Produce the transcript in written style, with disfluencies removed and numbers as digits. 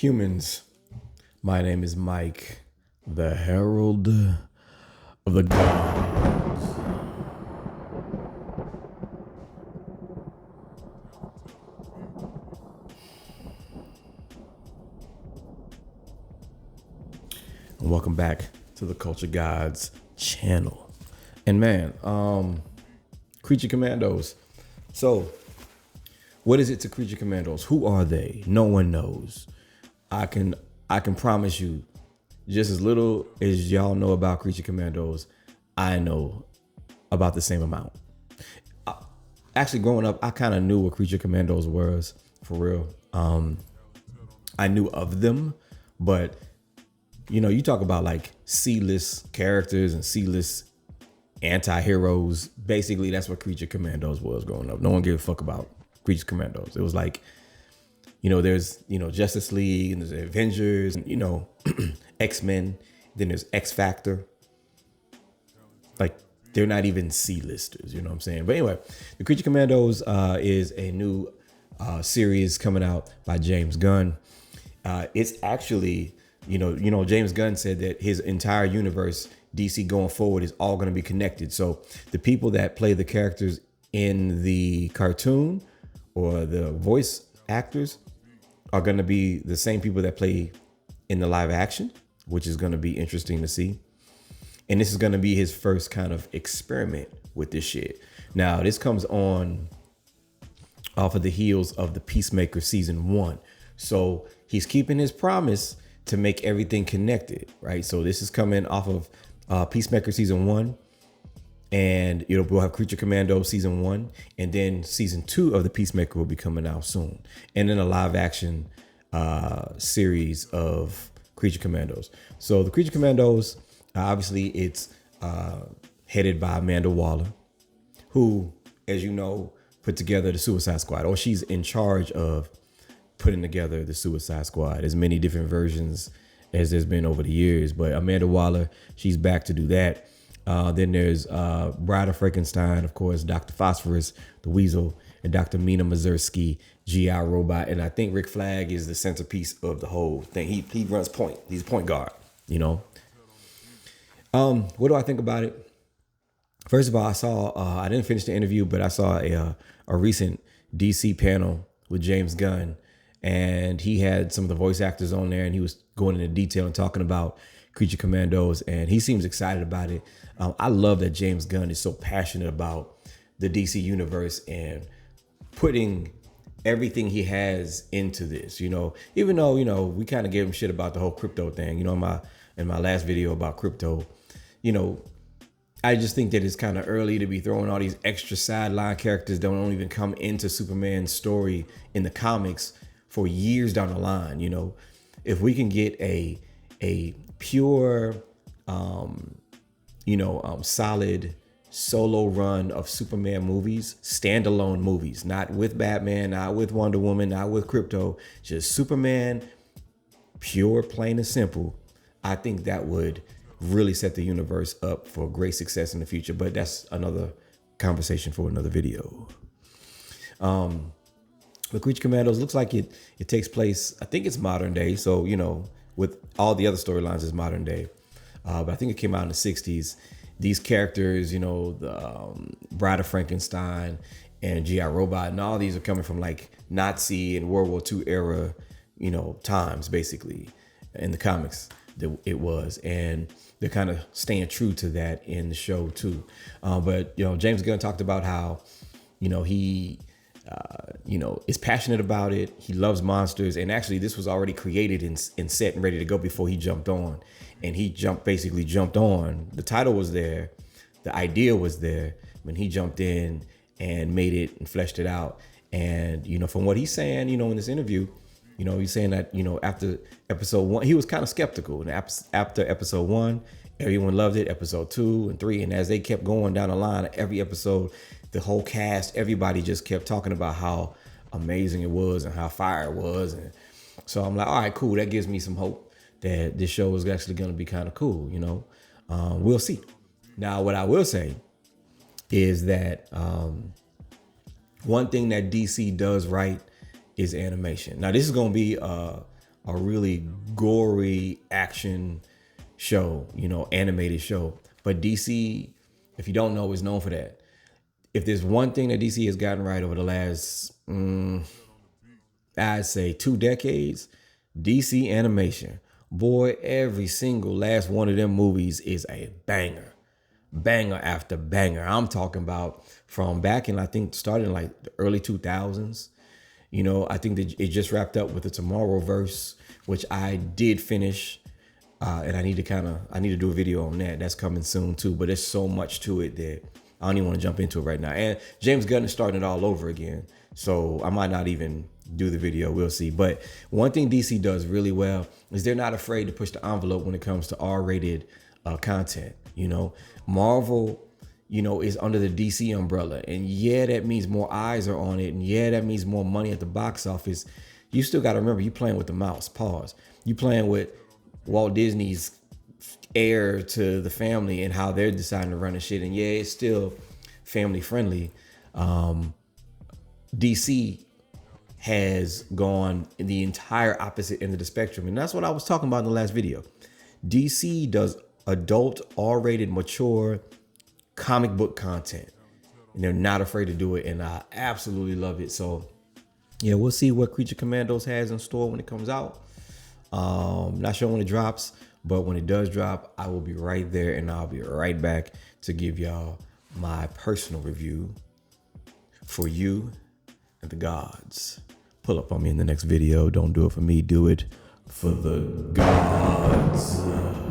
Humans, my name is Mike, the Herald of the Gods. And welcome back to the Culture Gods channel. And man, Creature Commandos. So, what is it to Creature Commandos? Who are they? No one knows. I can promise you, just as little as y'all know about Creature Commandos, I know about the same amount. Actually, growing up, I kind of knew what Creature Commandos was, for real. I knew of them, but you know, you talk about like C-list characters and C-list anti-heroes. Basically, that's what Creature Commandos was growing up. No one gave a fuck about Creature Commandos. It was like, you know, there's, you know, Justice League and there's Avengers, and, you know, X-Men, then there's X Factor. Like, they're not even C-listers, you know what I'm saying? But anyway, the Creature Commandos is a new series coming out by James Gunn. It's actually, you know, James Gunn said that his entire universe, DC going forward, is all going to be connected. So the people that play the characters in the cartoon or the voice actors are going to be the same people that play in the live action, which is going to be interesting to see. And this is going to be his first kind of experiment with this shit. Now, this comes on off of the heels of the Peacemaker season 1. So he's keeping his promise to make everything connected, right? So this is coming off of Peacemaker season 1. And we'll have Creature Commando season 1, and then season 2 of the Peacemaker will be coming out soon, and then a live action series of Creature Commandos. So the Creature Commandos, obviously, it's headed by Amanda Waller, who, as you know, put together the Suicide Squad, or she's in charge of putting together the Suicide Squad. There's many different versions as there's been over the years, but Amanda Waller, she's back to do that. Then there's Bride of Frankenstein, of course, Dr. Phosphorus, the Weasel, and Dr. Mina Mazursky, G.I. Robot. And I think Rick Flag is the centerpiece of the whole thing. He runs point. He's a point guard, you know. What do I think about it? First of all, I saw, I didn't finish the interview, but I saw a recent DC panel with James Gunn. And he had some of the voice actors on there, and he was going into detail and talking about Creature Commandos, and he seems excited about it. I love that James Gunn is so passionate about the DC universe and putting everything he has into this, you know, even though, you know, we kind of gave him shit about the whole crypto thing, you know, in my last video about crypto, you know, I just think that it's kind of early to be throwing all these extra sideline characters that don't even come into Superman's story in the comics for years down the line. You know, if we can get a pure, solid solo run of Superman movies, standalone movies, not with Batman, not with Wonder Woman, not with Crypto, just Superman, pure, plain and simple, I think that would really set the universe up for great success in the future. But that's another conversation for another video. The Creature Commandos looks like it takes place, I think it's modern day. So, you know, with all the other storylines is modern day. But I think it came out in the 60s. These characters, you know, the Bride of Frankenstein and G.I. Robot, and all these are coming from like Nazi and World War II era, you know, times, basically, in the comics that it was. And they're kind of staying true to that in the show too. But, you know, James Gunn talked about how, you know, he is passionate about it. He loves monsters. And actually this was already created and set and ready to go before he jumped on. And he basically jumped on. The title was there. The idea was there when he jumped in and made it and fleshed it out. And, you know, from what he's saying, you know, in this interview, you know, he's saying that, you know, after episode 1, he was kind of skeptical. And after episode 1, everyone loved it. Episode 2 and 3. And as they kept going down the line, every episode, the whole cast, everybody just kept talking about how amazing it was and how fire it was. And so I'm like, all right, cool. That gives me some hope that this show is actually going to be kind of cool, you know. We'll see. Now, what I will say is that one thing that DC does right is animation. Now, this is going to be a really gory action show, you know, animated show. But DC, if you don't know, is known for that. If there's one thing that DC has gotten right over the last, I'd say 2 decades, DC animation. Boy, every single last one of them movies is a banger. Banger after banger. I'm talking about from back in, I think, started in like the early 2000s. You know, I think that it just wrapped up with the Tomorrowverse, which I did finish. And I need to do a video on that. That's coming soon too. But there's so much to it that I don't even want to jump into it right now. And James Gunn is starting it all over again. So I might not even do the video. We'll see. But one thing DC does really well is they're not afraid to push the envelope when it comes to R-rated content. You know, Marvel, you know, is under the DC umbrella. And yeah, that means more eyes are on it. And yeah, that means more money at the box office. You still got to remember, you playing with the mouse. Pause. You playing with Walt Disney's heir to the family and how they're deciding to run the shit. And yeah, it's still family friendly. DC has gone in the entire opposite end of the spectrum. And that's what I was talking about in the last video. DC does adult, R-rated, mature comic book content. And they're not afraid to do it. And I absolutely love it. So yeah, we'll see what Creature Commandos has in store when it comes out. Not sure when it drops, but when it does drop, I will be right there and I'll be right back to give y'all my personal review for you and the gods. Pull up on me in the next video. Don't do it for me, do it for the gods.